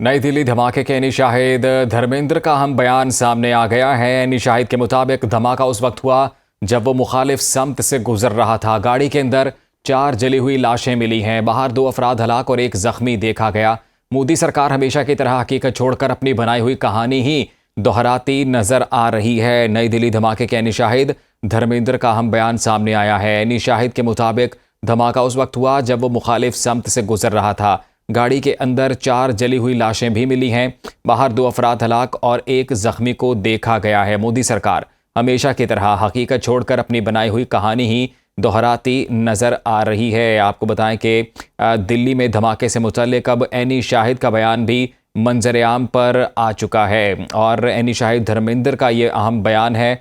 नई दिल्ली धमाके के एनी शाहिद धर्मेंद्र का अहम बयान सामने आ गया है। एनी शाहिद के मुताबिक धमाका उस वक्त हुआ जब वो मुखालिफ समत से गुजर रहा था। गाड़ी के अंदर 4 जली हुई लाशें मिली हैं। बाहर 2 अफराद हलाक और 1 जख्मी देखा गया। मोदी सरकार हमेशा की तरह हकीकत छोड़कर अपनी बनाई हुई कहानी ही दोहराती नजर आ रही है। नई दिल्ली धमाके के एनी शाहिद धर्मेंद्र का अहम बयान सामने आया है। एनी शाहिद के मुताबिक धमाका उस वक्त हुआ जब वो मुखालिफ समत से गुजर रहा था। गाड़ी के अंदर 4 जली हुई लाशें भी मिली हैं। बाहर 2 अफराद हलाक और 1 जख्मी को देखा गया है। मोदी सरकार हमेशा की तरह हकीकत छोड़कर अपनी बनाई हुई कहानी ही दोहराती नज़र आ रही है। आपको बताएं कि दिल्ली में धमाके से मुतल्लिक अब एनी शाहिद का बयान भी मंजर आम पर आ चुका है और एनी शाहिद धर्मेंद्र का ये अहम बयान है।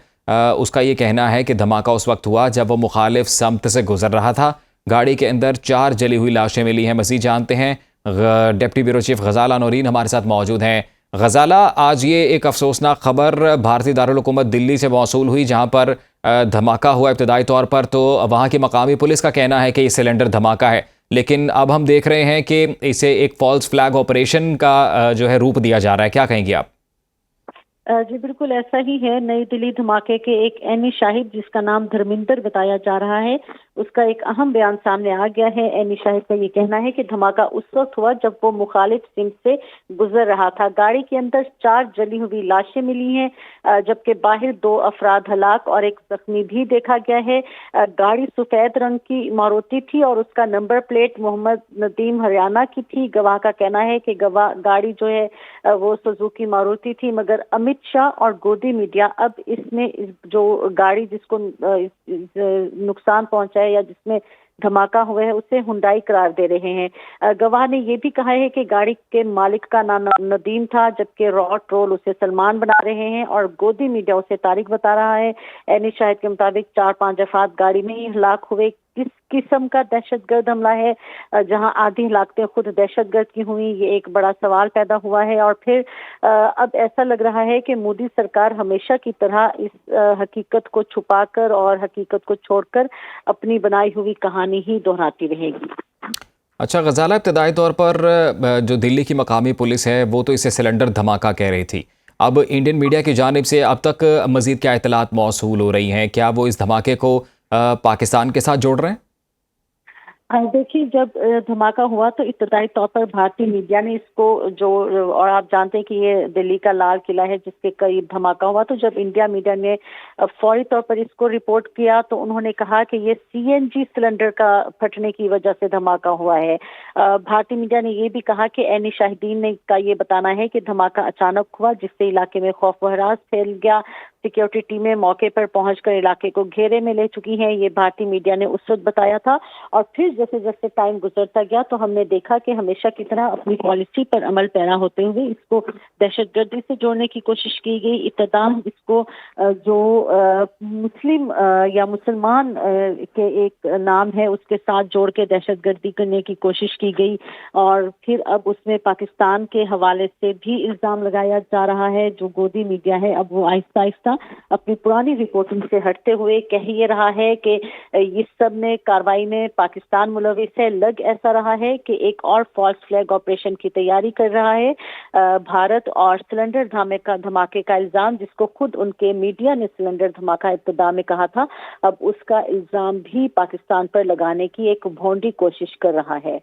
उसका ये कहना है कि धमाका उस वक्त हुआ जब वो मुखालिफ समत से गुजर रहा था। गाड़ी के अंदर 4 जली हुई लाशें मिली हैं। मज़ीद जानते हैं डिप्टी ब्यूरो चीफ गजाला नौरीन हमारे साथ मौजूद हैं। गजाला, आज ये एक अफसोसनाक खबर भारतीय दारुल हुकूमत दिल्ली से मौसूल हुई जहां पर धमाका हुआ। इब्तदाई तौर पर तो वहां की मकामी पुलिस का कहना है कि ये सिलेंडर धमाका है, लेकिन अब हम देख रहे हैं कि इसे एक फॉल्स फ्लैग ऑपरेशन का जो है रूप दिया जा रहा है। क्या कहेंगे आप? जी बिल्कुल ऐसा ही है। नई दिल्ली धमाके के एक एनी शाहिद, जिसका नाम धर्मेंद्र बताया जा रहा है, उसका एक अहम बयान सामने आ गया है। एनी शाहिद का ये कहना है कि धमाका उस वक्त हुआ जब वो मुखालिफ सिमत से गुजर रहा था। गाड़ी के अंदर 4 जली हुई लाशें मिली हैं, जबकि बाहर 2 अफराद हलाक और 1 जख्मी भी देखा गया है। गाड़ी सफेद रंग की मारुति थी और उसका नंबर प्लेट मोहम्मद नदीम हरियाणा की थी। गवाह का कहना है कि गाड़ी जो है वो सुजुकी मारुति थी, मगर अमित शाह और गोदी मीडिया अब इसमें जो गाड़ी जिसको नुकसान पहुंचा है या जिसमें धमाका हुआ है उसे हुंडई करार दे रहे हैं। गवाह ने यह भी कहा है कि गाड़ी के मालिक का नाम नदीम था, जबकि रॉ ट्रोल उसे सलमान बना रहे हैं और गोदी मीडिया उसे तारिक बता रहा है। एनी शाहिद के मुताबिक 4-5 अफराद गाड़ी में ही हलाक हुए। किस किस्म का दहशतगर्द हमला है जहां आधी हलाकतें खुद दहशतगर्द की हुई, ये एक बड़ा सवाल पैदा हुआ है। और फिर अब ऐसा लग रहा है कि मोदी सरकार हमेशा की तरह इस हकीकत को छुपाकर और हकीकत को छोड़कर अपनी बनाई हुई कहानी ही दोहराती रहेगी। अच्छा गजाला, इब्तदाई तौर पर जो दिल्ली की मकामी पुलिस है वो तो इसे सिलेंडर धमाका कह रही थी। अब इंडियन मीडिया की जानिब से अब तक मजीद क्या इत्तलात मौसूल हो रही हैं? क्या वो इस धमाके को पाकिस्तान के साथ जोड़ रहे हैं? देखिए, जब धमाका हुआ तो इब्तदाई तौर पर भारतीय मीडिया ने इसको और आप जानते हैं कि ये दिल्ली का लाल किला है जिसके करीब धमाका हुआ, तो जब इंडिया मीडिया ने फौरी तौर पर इसको रिपोर्ट किया तो उन्होंने कहा कि ये सीएनजी सिलेंडर का फटने की वजह से धमाका हुआ है। भारतीय मीडिया ने ये भी कहा कि एनी शाहिदीन का ये बताना है कि धमाका अचानक हुआ, जिससे इलाके में खौफ व हरास फैल गया। सिक्योरिटी टीमें मौके पर पहुंचकर इलाके को घेरे में ले चुकी हैं, ये भारतीय मीडिया ने उस वक्त बताया था। और फिर जैसे जैसे टाइम गुजरता गया तो हमने देखा कि हमेशा की तरह अपनी पॉलिसी पर अमल पैरा होते हुए इसको दहशतगर्दी से जोड़ने की कोशिश की गई। इब्तिदान इसको जो मुस्लिम या मुसलमान के एक नाम है उसके साथ जोड़ के दहशतगर्दी करने की कोशिश की गई और फिर अब उसमें पाकिस्तान के हवाले से भी इल्जाम लगाया जा रहा है। जो गोदी मीडिया है अब वो आहिस्ता आहिस्ता अपनी पुरानी रिपोर्टिंग से हटते हुए कह ये रहा है कि इस सब में कार्रवाई में पाकिस्तान मुलविस है। लग ऐसा रहा है कि एक और फॉल्स फ्लैग ऑपरेशन की तैयारी कर रहा है भारत, और सिलेंडर धमाके का इल्जाम, जिसको खुद उनके मीडिया ने सिलेंडर धमाका इब्तिदा में कहा था, अब उसका इल्जाम भी पाकिस्तान पर लगाने की एक भोंडी कोशिश कर रहा है।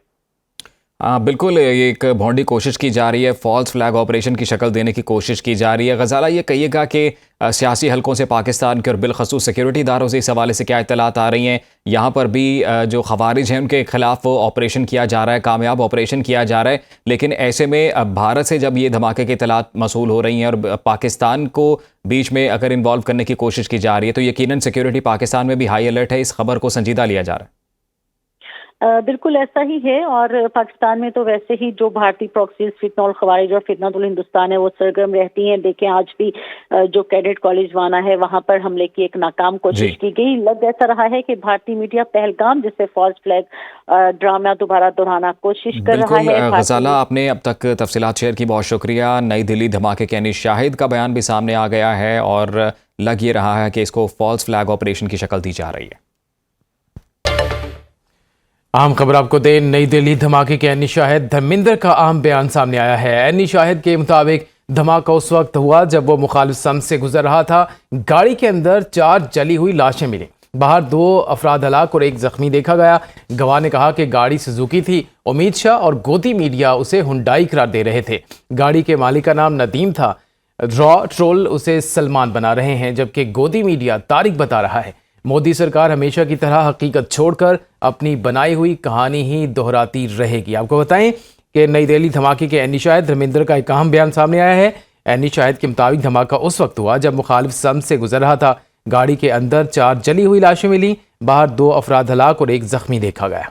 बिल्कुल, ये एक भौंडी कोशिश की जा रही है, फॉल्स फ्लैग ऑपरेशन की शक्ल देने की कोशिश की जा रही है। गजाला, ये कहिएगा कि सियासी हलकों से पाकिस्तान के और बिलखसूस सिक्योरिटी इदारों से इस हवाले से क्या इत्तलात आ रही हैं? यहाँ पर भी जो खवारिज हैं उनके खिलाफ वो ऑपरेशन किया जा रहा है, कामयाब ऑपरेशन किया जा रहा है, लेकिन ऐसे में भारत से जब ये धमाके की इत्तलात मसूल हो रही हैं और पाकिस्तान को बीच में अगर इन्वॉल्व करने की कोशिश की जा रही है तो यकीनन सिक्योरिटी पाकिस्तान में भी हाई अलर्ट है, इस खबर को संजीदा लिया जा रहा है। बिल्कुल ऐसा ही है। और पाकिस्तान में तो वैसे ही जो भारतीय प्रॉक्सीज फितना उल खवारिज और फितनतुल हिंदुस्तान है वो सरगर्म रहती हैं। देखें, आज भी जो कैडेट कॉलेज वाना है वहां पर हमले की एक नाकाम कोशिश की गई। लग ऐसा रहा है कि भारतीय मीडिया पहलगाम जैसे फॉल्स फ्लैग ड्रामा दोबारा दोहराना कोशिश कर रहा है। गजाला, आपने अब तक तफसीलात शेयर की, बहुत शुक्रिया। नई दिल्ली धमाके के एनी शाहिद का बयान भी सामने आ गया है और लग ये रहा है कि इसको फॉल्स फ्लैग ऑपरेशन की शक्ल दी जा रही है। अहम खबर आपको दें, नई दिल्ली धमाके के अन्य शाहिद धर्मेंद्र का अहम बयान सामने आया है। अन्य शाहिद के मुताबिक धमाका उस वक्त हुआ जब वो मुखालिफ सम से गुजर रहा था। गाड़ी के अंदर 4 जली हुई लाशें मिली। बाहर 2 अफराद हलाक और 1 जख्मी देखा गया। गवाह ने कहा कि गाड़ी सुजुकी थी। उम्मीद शाह और गोदी मीडिया उसे हुंडई करार दे रहे थे। गाड़ी के मालिक का नाम नदीम था। रॉ ट्रोल उसे सलमान बना रहे हैं, जबकि गोदी मीडिया तारिक बता रहा है। मोदी सरकार हमेशा की तरह हकीकत छोड़कर अपनी बनाई हुई कहानी ही दोहराती रहेगी। आपको बताएं कि नई दिल्ली धमाके के एनी शाहिद धर्मेंद्र का एक अहम बयान सामने आया है। एनी शाहिद के मुताबिक धमाका उस वक्त हुआ जब मुखालिफ सम से गुजर रहा था। गाड़ी के अंदर 4 जली हुई लाशें मिली। बाहर 2 अफराद हलाक और 1 जख्मी देखा गया।